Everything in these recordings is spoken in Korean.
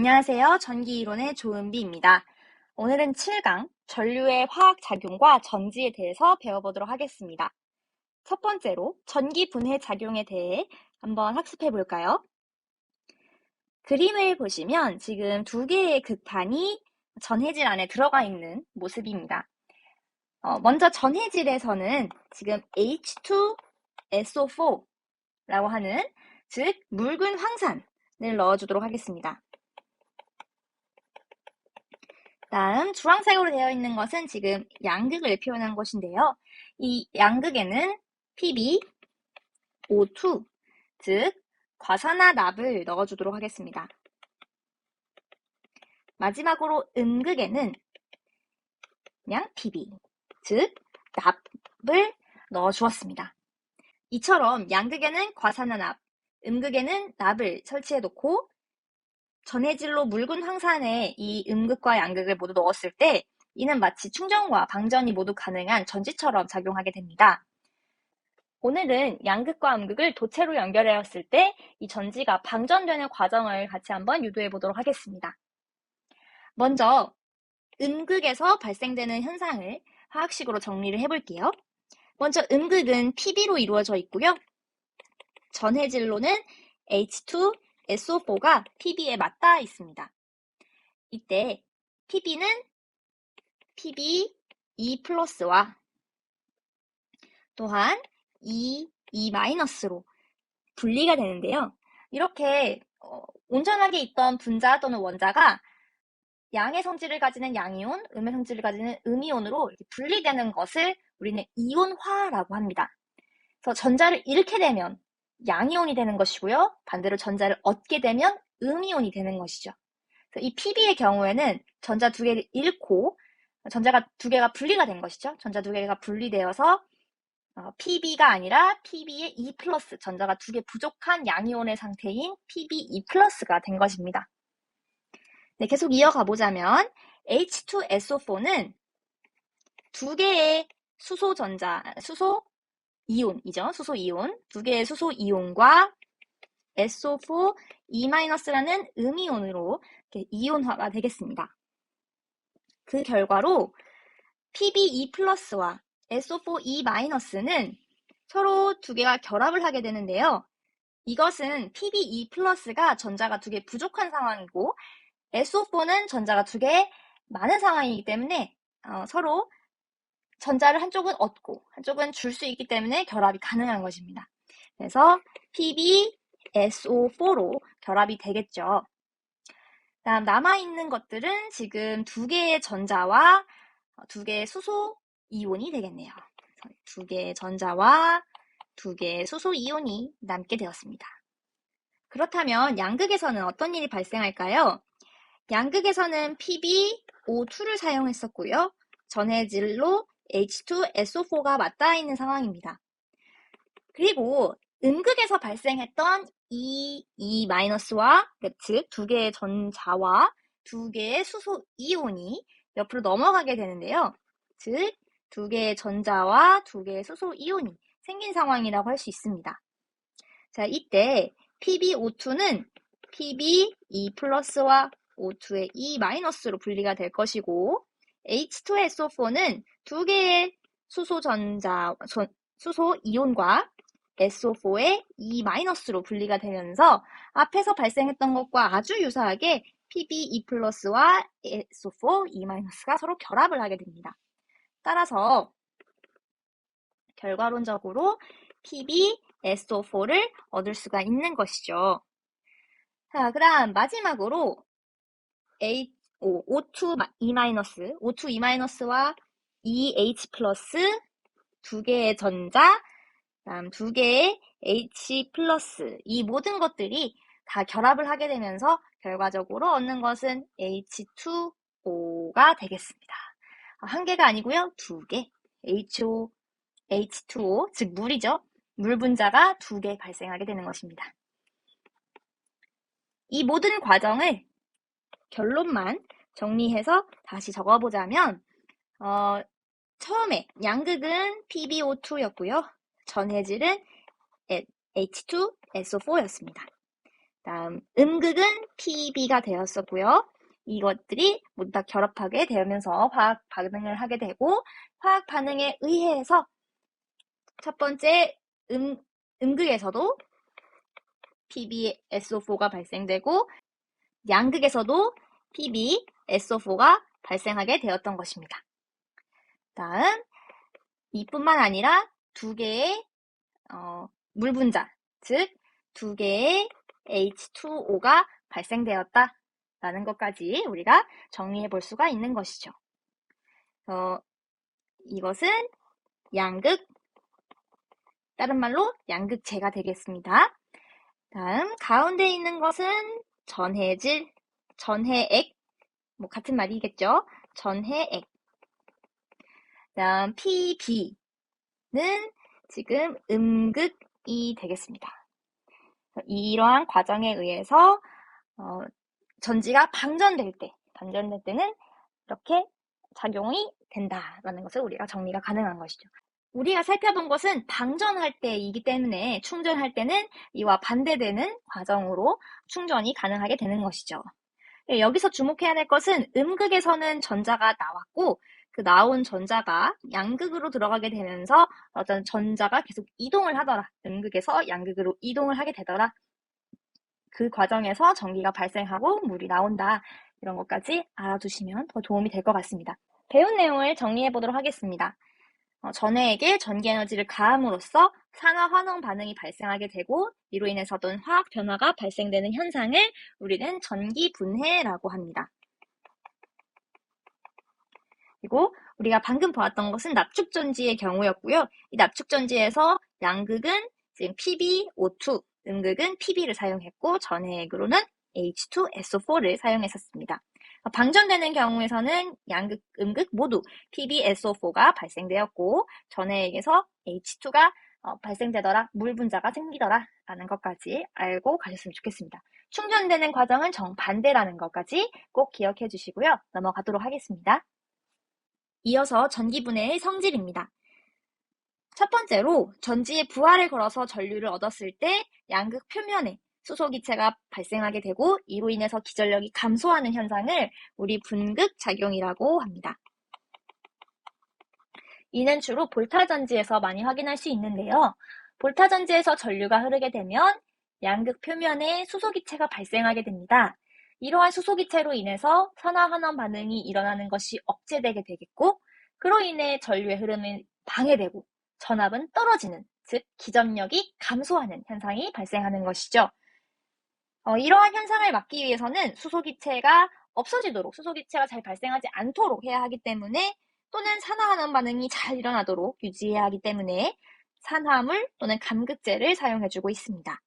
안녕하세요. 전기이론의 조은비입니다. 오늘은 7강 전류의 화학작용과 전지에 대해서 배워보도록 하겠습니다. 첫 번째로 전기 분해 작용에 대해 한번 학습해 볼까요? 그림을 보시면 지금 두 개의 극판이 전해질 안에 들어가 있는 모습입니다. 먼저 전해질에서는 지금 H2SO4라고 하는 즉 묽은 황산을 넣어주도록 하겠습니다. 다음 주황색으로 되어 있는 것은 지금 양극을 표현한 것인데요. 이 양극에는 PbO2, 즉 과산화납을 넣어주도록 하겠습니다. 마지막으로 음극에는 그냥 Pb, 즉 납을 넣어주었습니다. 이처럼 양극에는 과산화납, 음극에는 납을 설치해 놓고 전해질로 묽은 황산에 이 음극과 양극을 모두 넣었을 때 이는 마치 충전과 방전이 모두 가능한 전지처럼 작용하게 됩니다. 오늘은 양극과 음극을 도체로 연결하였을 때 이 전지가 방전되는 과정을 같이 한번 유도해 보도록 하겠습니다. 먼저 음극에서 발생되는 현상을 화학식으로 정리를 해볼게요. 먼저 음극은 Pb로 이루어져 있고요. 전해질로는 H2SO4가 Pb에 맞닿아 있습니다. 이때 Pb는 Pb2+와 또한 E2-로 분리가 되는데요. 이렇게 온전하게 있던 분자 또는 원자가 양의 성질을 가지는 양이온, 음의 성질을 가지는 음이온으로 이렇게 분리되는 것을 우리는 이온화라고 합니다. 그래서 전자를 잃게 되면 양이온이 되는 것이고요. 반대로 전자를 얻게 되면 음이온이 되는 것이죠. 그래서 이 Pb의 경우에는 전자 두 개를 잃고 전자가 두 개가 분리가 된 것이죠. 전자 두 개가 분리되어서 Pb가 아니라 Pb의 E+, 전자가 두 개 부족한 양이온의 상태인 Pb2+가 된 것입니다. 네, 계속 이어가 보자면 H2SO4는 두 개의 수소 이온이죠. 수소 이온, 두 개의 수소 이온과 SO4E-라는 음이온으로 이온화가 되겠습니다. 그 결과로 Pb2+와 SO4E-는 서로 두 개가 결합을 하게 되는데요. 이것은 Pb2+가 전자가 두 개 부족한 상황이고 SO4는 전자가 두 개 많은 상황이기 때문에 서로 전자를 한쪽은 얻고 한쪽은 줄 수 있기 때문에 결합이 가능한 것입니다. 그래서 PbSO4로 결합이 되겠죠. 다음 남아있는 것들은 지금 두 개의 전자와 두 개의 수소 이온이 되겠네요. 두 개의 전자와 두 개의 수소 이온이 남게 되었습니다. 그렇다면 양극에서는 어떤 일이 발생할까요? 양극에서는 PbO2를 사용했었고요. 전해질로 H2SO4가 맞닿아 있는 상황입니다. 그리고 음극에서 발생했던 E2-와 즉 두 개의 전자와 두 개의 수소 이온이 옆으로 넘어가게 되는데요. 즉 두 개의 전자와 두 개의 수소 이온이 생긴 상황이라고 할 수 있습니다. 자, 이때 PbO2는 Pb2+와 O2의 E-로 분리가 될 것이고 H2SO4는 두 개의 수소 이온과 SO4의 E-로 분리가 되면서 앞에서 발생했던 것과 아주 유사하게 Pb2+와 SO4, E-가 서로 결합을 하게 됩니다. 따라서 결과론적으로 PbSO4를 얻을 수가 있는 것이죠. 자, 그다음 마지막으로 O2E-와 EH+ 두 개의 전자, 그다음 두 개의 H+, 이 모든 것들이 다 결합을 하게 되면서 결과적으로 얻는 것은 H2O가 되겠습니다. 한 개가 아니고요, 두 개. H2O, 즉 물이죠. 물 분자가 두 개 발생하게 되는 것입니다. 이 모든 과정을 결론만 정리해서 다시 적어보자면 처음에 양극은 PbO2였고요. 전해질은 H2SO4였습니다. 다음 음극은 PB가 되었었고요. 이것들이 모두 다 결합하게 되면서 화학 반응을 하게 되고 화학 반응에 의해서 첫 번째 음극에서도 PbSO4가 발생되고 양극에서도 PbSO4가 발생하게 되었던 것입니다. 다음 이뿐만 아니라 두 개의 물 분자, 즉 두 개의 H2O가 발생되었다라는 것까지 우리가 정리해 볼 수가 있는 것이죠. 이것은 양극, 다른 말로 양극재가 되겠습니다. 다음 가운데 있는 것은 전해질, 전해액, 같은 말이겠죠. 전해액. 다음 PB는 지금 음극이 되겠습니다. 이러한 과정에 의해서 전지가 방전될 때는 이렇게 작용이 된다라는 것을 우리가 정리가 가능한 것이죠. 우리가 살펴본 것은 방전할 때이기 때문에 충전할 때는 이와 반대되는 과정으로 충전이 가능하게 되는 것이죠. 여기서 주목해야 될 것은 음극에서는 전자가 나왔고 그 나온 전자가 양극으로 들어가게 되면서 어떤 전자가 계속 이동을 하더라. 음극에서 양극으로 이동을 하게 되더라. 그 과정에서 전기가 발생하고 물이 나온다. 이런 것까지 알아두시면 더 도움이 될 것 같습니다. 배운 내용을 정리해 보도록 하겠습니다. 전해에게 전기에너지를 가함으로써 산화환원 반응이 발생하게 되고 이로 인해서 어떤 화학 변화가 발생되는 현상을 우리는 전기분해라고 합니다. 그리고 우리가 방금 보았던 것은 납축전지의 경우였고요. 이 납축전지에서 양극은 지금 PbO2, 음극은 Pb를 사용했고 전해액으로는 H2SO4를 사용했었습니다. 방전되는 경우에서는 양극, 음극 모두 PbSO4가 발생되었고 전해액에서 H2가 발생되더라, 물 분자가 생기더라 라는 것까지 알고 가셨으면 좋겠습니다. 충전되는 과정은 정반대라는 것까지 꼭 기억해 주시고요. 넘어가도록 하겠습니다. 이어서 전기분해의 성질입니다. 첫 번째로 전지에 부하를 걸어서 전류를 얻었을 때 양극 표면에 수소기체가 발생하게 되고 이로 인해서 기전력이 감소하는 현상을 우리 분극작용이라고 합니다. 이는 주로 볼타전지에서 많이 확인할 수 있는데요. 볼타전지에서 전류가 흐르게 되면 양극 표면에 수소기체가 발생하게 됩니다. 이러한 수소기체로 인해서 산화환원 반응이 일어나는 것이 억제되게 되겠고 그로 인해 전류의 흐름이 방해되고 전압은 떨어지는, 즉 기전력이 감소하는 현상이 발생하는 것이죠. 이러한 현상을 막기 위해서는 수소기체가 없어지도록, 수소기체가 잘 발생하지 않도록 해야 하기 때문에 또는 산화환원 반응이 잘 일어나도록 유지해야 하기 때문에 산화물 또는 감극제를 사용해주고 있습니다.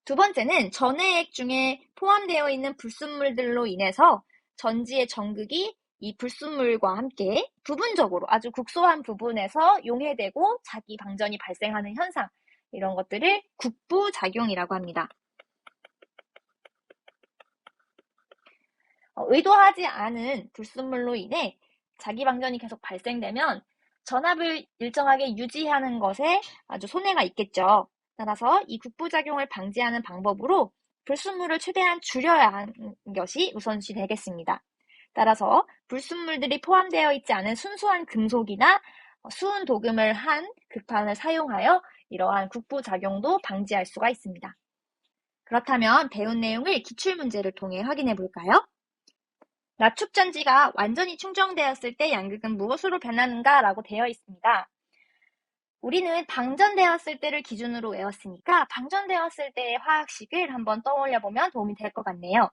두 번째는 전해액 중에 포함되어 있는 불순물들로 인해서 전지의 전극이 이 불순물과 함께 부분적으로 아주 국소한 부분에서 용해되고 자기 방전이 발생하는 현상, 이런 것들을 국부작용이라고 합니다. 의도하지 않은 불순물로 인해 자기 방전이 계속 발생되면 전압을 일정하게 유지하는 것에 아주 손해가 있겠죠. 따라서 이 국부작용을 방지하는 방법으로 불순물을 최대한 줄여야 하는 것이 우선시 되겠습니다. 따라서 불순물들이 포함되어 있지 않은 순수한 금속이나 수은 도금을 한 극판을 사용하여 이러한 국부작용도 방지할 수가 있습니다. 그렇다면 배운 내용을 기출문제를 통해 확인해 볼까요? 납축전지가 완전히 충전되었을 때 양극은 무엇으로 변하는가 라고 되어 있습니다. 우리는 방전되었을 때를 기준으로 외웠으니까 방전되었을 때의 화학식을 한번 떠올려 보면 도움이 될 것 같네요.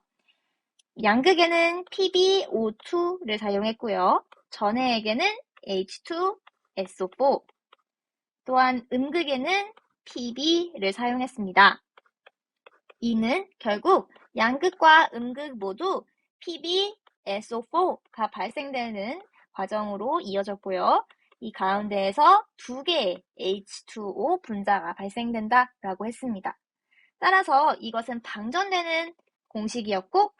양극에는 PbO2를 사용했고요. 전해액에는 H2SO4, 또한 음극에는 Pb를 사용했습니다. 이는 결국 양극과 음극 모두 PbSO4가 발생되는 과정으로 이어졌고요. 이 가운데에서 두 개의 H2O 분자가 발생된다라고 했습니다. 따라서 이것은 방전되는 공식이었고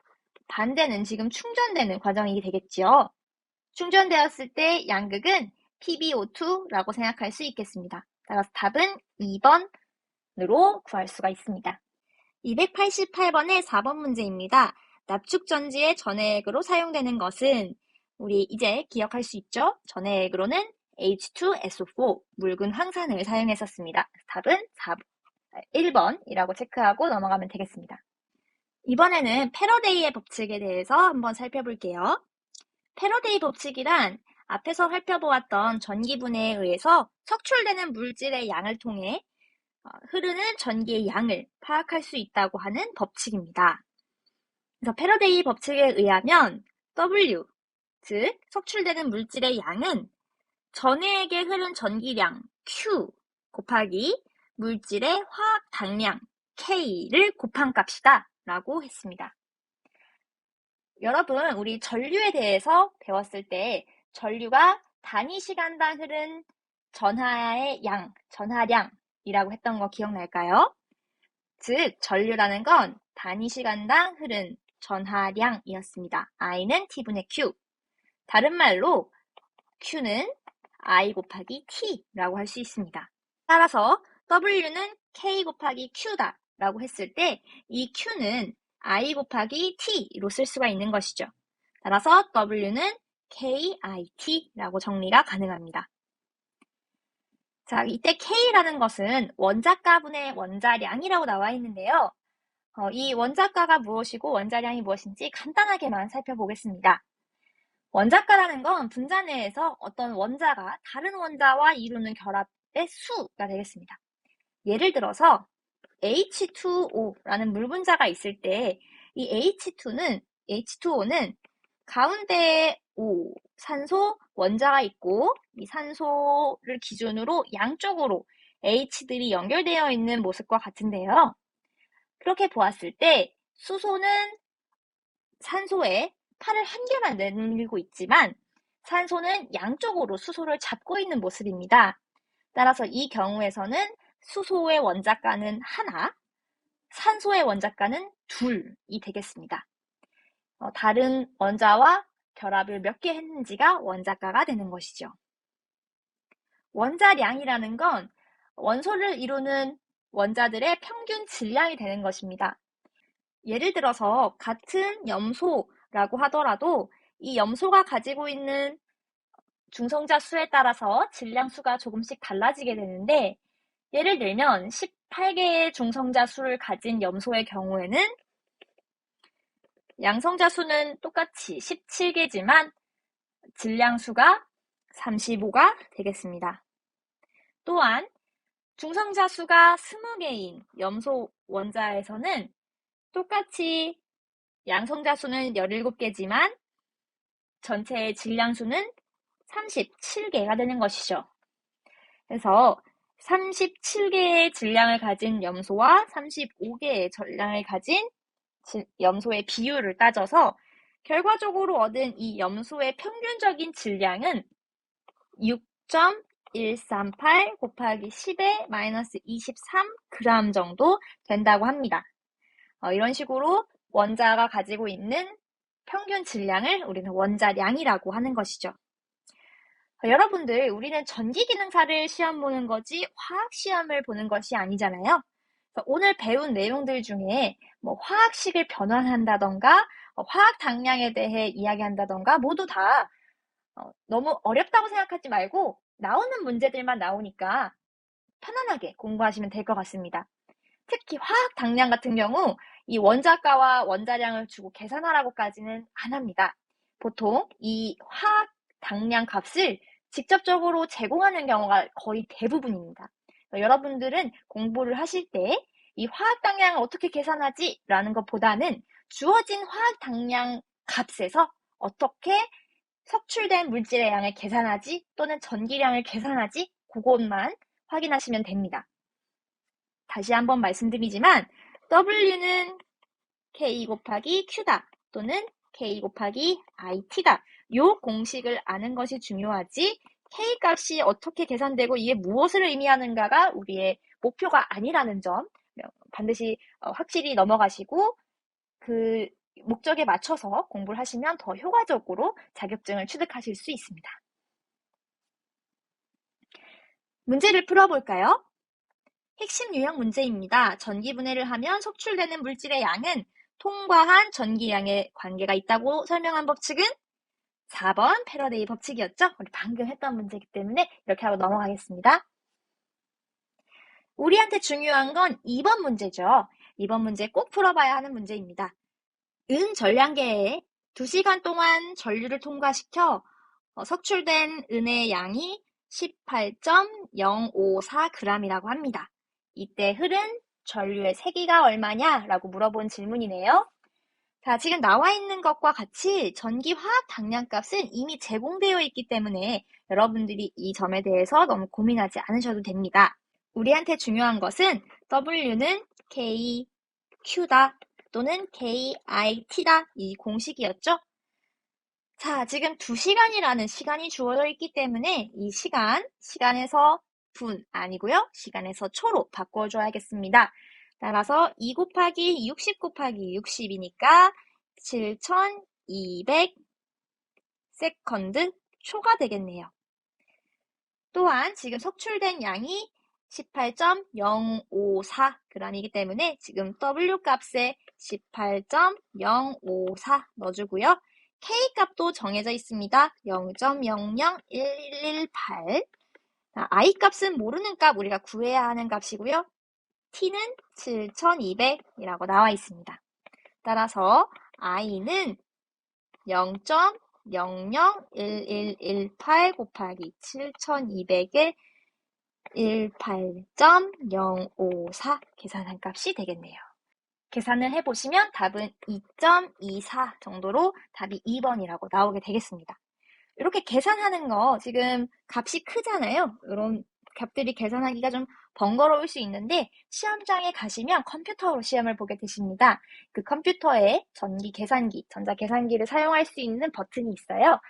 반대는 지금 충전되는 과정이 되겠지요. 충전되었을 때 양극은 PbO2라고 생각할 수 있겠습니다. 따라서 답은 2번으로 구할 수가 있습니다. 288번의 4번 문제입니다. 납축전지의 전해액으로 사용되는 것은 우리 이제 기억할 수 있죠? 전해액으로는 H2SO4, 묽은 황산을 사용했었습니다. 답은 1번이라고 체크하고 넘어가면 되겠습니다. 이번에는 패러데이의 법칙에 대해서 한번 살펴볼게요. 패러데이 법칙이란 앞에서 살펴보았던 전기분해에 의해서 석출되는 물질의 양을 통해 흐르는 전기의 양을 파악할 수 있다고 하는 법칙입니다. 그래서 패러데이 법칙에 의하면 W, 즉 석출되는 물질의 양은 전해액에 흐른 전기량 Q 곱하기 물질의 화학 당량 K를 곱한 값이다 라고 했습니다. 여러분, 우리 전류에 대해서 배웠을 때 전류가 단위 시간당 흐른 전하의 양, 전하량이라고 했던 거 기억날까요? 즉, 전류라는 건 단위 시간당 흐른 전하량이었습니다. I는 T분의 Q. 다른 말로 Q는 I 곱하기 T라고 할 수 있습니다. 따라서 W는 K 곱하기 Q다 라고 했을 때 이 Q는 I 곱하기 T로 쓸 수가 있는 것이죠. 따라서 W는 KIT라고 정리가 가능합니다. 자, 이때 K라는 것은 원자가분의 원자량이라고 나와 있는데요. 이 원자가가 무엇이고 원자량이 무엇인지 간단하게만 살펴보겠습니다. 원자가라는 건 분자 내에서 어떤 원자가 다른 원자와 이루는 결합의 수가 되겠습니다. 예를 들어서 H2O라는 물분자가 있을 때 이 H2O는 가운데에 O, 산소 원자가 있고 이 산소를 기준으로 양쪽으로 H들이 연결되어 있는 모습과 같은데요. 그렇게 보았을 때 수소는 산소에 팔을 한 개만 내밀고 있지만 산소는 양쪽으로 수소를 잡고 있는 모습입니다. 따라서 이 경우에서는 수소의 원자가는 하나, 산소의 원자가는 둘이 되겠습니다. 다른 원자와 결합을 몇 개 했는지가 원자가가 되는 것이죠. 원자량이라는 건 원소를 이루는 원자들의 평균 질량이 되는 것입니다. 예를 들어서 같은 염소라고 하더라도 이 염소가 가지고 있는 중성자 수에 따라서 질량 수가 조금씩 달라지게 되는데 예를 들면 18개의 중성자 수를 가진 염소의 경우에는 양성자 수는 똑같이 17개지만 질량 수가 35가 되겠습니다. 또한 중성자 수가 20개인 염소 원자에서는 똑같이 양성자 수는 17개지만 전체의 질량 수는 37개가 되는 것이죠. 그래서 37개의 질량을 가진 염소와 35개의 질량을 가진 염소의 비율을 따져서 결과적으로 얻은 이 염소의 평균적인 질량은 6.138 곱하기 10의 마이너스 23g 정도 된다고 합니다. 이런 식으로 원자가 가지고 있는 평균 질량을 우리는 원자량이라고 하는 것이죠. 여러분들, 우리는 전기기능사를 시험 보는 거지 화학시험을 보는 것이 아니잖아요. 오늘 배운 내용들 중에 화학식을 변환한다던가 화학 당량에 대해 이야기한다던가 모두 다 너무 어렵다고 생각하지 말고 나오는 문제들만 나오니까 편안하게 공부하시면 될 것 같습니다. 특히 화학 당량 같은 경우 이 원자가와 원자량을 주고 계산하라고까지는 안 합니다. 보통 이 화학 당량 값을 직접적으로 제공하는 경우가 거의 대부분입니다. 여러분들은 공부를 하실 때 이 화학 당량을 어떻게 계산하지? 라는 것보다는 주어진 화학 당량 값에서 어떻게 석출된 물질의 양을 계산하지 또는 전기량을 계산하지 그것만 확인하시면 됩니다. 다시 한번 말씀드리지만 W는 K 곱하기 Q다 또는 K 곱하기 IT다. 이 공식을 아는 것이 중요하지 K 값이 어떻게 계산되고 이게 무엇을 의미하는가가 우리의 목표가 아니라는 점 반드시 확실히 넘어가시고 그 목적에 맞춰서 공부를 하시면 더 효과적으로 자격증을 취득하실 수 있습니다. 문제를 풀어볼까요? 핵심 유형 문제입니다. 전기 분해를 하면 속출되는 물질의 양은 통과한 전기량의 관계가 있다고 설명한 법칙은 4번 패러데이 법칙이었죠? 우리 방금 했던 문제이기 때문에 이렇게 하고 넘어가겠습니다. 우리한테 중요한 건 2번 문제죠. 2번 문제 꼭 풀어봐야 하는 문제입니다. 은 전량계에 2시간 동안 전류를 통과시켜 석출된 은의 양이 18.054g이라고 합니다. 이때 흐른 전류의 세기가 얼마냐라고 물어본 질문이네요. 자, 지금 나와 있는 것과 같이 전기 화학 당량값은 이미 제공되어 있기 때문에 여러분들이 이 점에 대해서 너무 고민하지 않으셔도 됩니다. 우리한테 중요한 것은 W는 KQ다 또는 KIT다 이 공식이었죠. 자, 지금 2시간이라는 시간이 주어져 있기 때문에 이 시간에서 분 아니고요. 시간에서 초로 바꿔줘야겠습니다. 따라서 2 곱하기 60 곱하기 60이니까 7200 세컨드 초가 되겠네요. 또한 지금 속출된 양이 18.054g이기 때문에 지금 W 값에 18.054 넣어주고요. K 값도 정해져 있습니다. 0.00118. I 값은 모르는 값 우리가 구해야 하는 값이고요. T는 7200이라고 나와 있습니다. 따라서 I는 0.001118 곱하기 7200의 18.054 계산한 값이 되겠네요. 계산을 해보시면 답은 2.24 정도로 답이 2번이라고 나오게 되겠습니다. 이렇게 계산하는 거 지금 값이 크잖아요. 이런 값들이 계산하기가 좀 번거로울 수 있는데 시험장에 가시면 컴퓨터로 시험을 보게 되십니다. 그 컴퓨터에 전기 계산기, 전자 계산기를 사용할 수 있는 버튼이 있어요.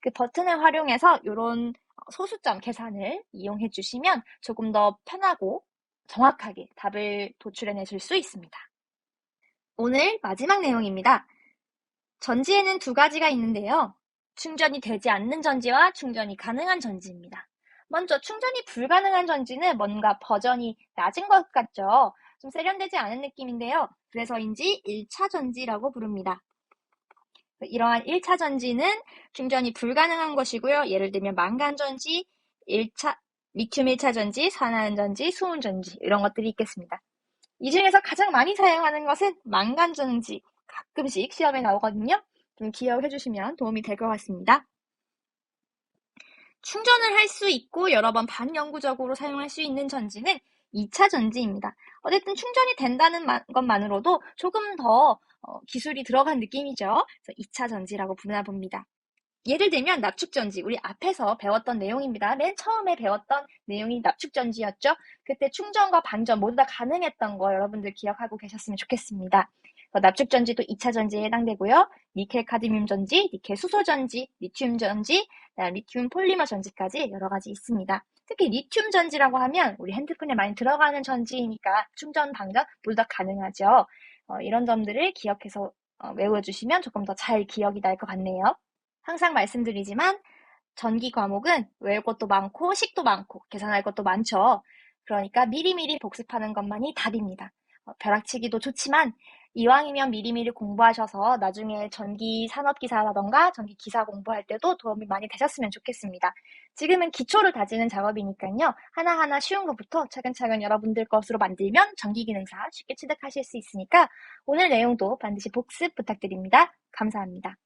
그 버튼을 활용해서 이런 소수점 계산을 이용해 주시면 조금 더 편하고 정확하게 답을 도출해내 줄 수 있습니다. 오늘 마지막 내용입니다. 전지에는 두 가지가 있는데요. 충전이 되지 않는 전지와 충전이 가능한 전지입니다. 먼저 충전이 불가능한 전지는 뭔가 버전이 낮은 것 같죠? 좀 세련되지 않은 느낌인데요. 그래서인지 1차 전지라고 부릅니다. 이러한 1차 전지는 충전이 불가능한 것이고요. 예를 들면 망간 전지, 리튬 1차 전지, 산화연 전지, 수은 전지 이런 것들이 있겠습니다. 이 중에서 가장 많이 사용하는 것은 망간 전지. 가끔씩 시험에 나오거든요. 좀 기억해 주시면 도움이 될 것 같습니다. 충전을 할 수 있고 여러 번 반영구적으로 사용할 수 있는 전지는 2차 전지입니다. 어쨌든 충전이 된다는 것만으로도 조금 더 기술이 들어간 느낌이죠. 그래서 2차 전지라고 부르나 봅니다. 예를 들면 납축전지, 우리 앞에서 배웠던 내용입니다. 맨 처음에 배웠던 내용이 납축전지였죠. 그때 충전과 반전 모두 다 가능했던 거 여러분들 기억하고 계셨으면 좋겠습니다. 납축전지도 2차 전지에 해당되고요. 니켈 카드뮴 전지, 니켈 수소 전지, 리튬 전지, 리튬 폴리머 전지까지 여러 가지 있습니다. 특히 리튬 전지라고 하면 우리 핸드폰에 많이 들어가는 전지이니까 충전, 방전 모두 다 가능하죠. 이런 점들을 기억해서 외워주시면 조금 더 잘 기억이 날 것 같네요. 항상 말씀드리지만 전기 과목은 외울 것도 많고 식도 많고 계산할 것도 많죠. 그러니까 미리미리 복습하는 것만이 답입니다. 벼락치기도 좋지만 이왕이면 미리미리 공부하셔서 나중에 전기 산업기사라던가 전기 기사 공부할 때도 도움이 많이 되셨으면 좋겠습니다. 지금은 기초를 다지는 작업이니까요. 하나하나 쉬운 것부터 차근차근 여러분들 것으로 만들면 전기기능사 쉽게 취득하실 수 있으니까 오늘 내용도 반드시 복습 부탁드립니다. 감사합니다.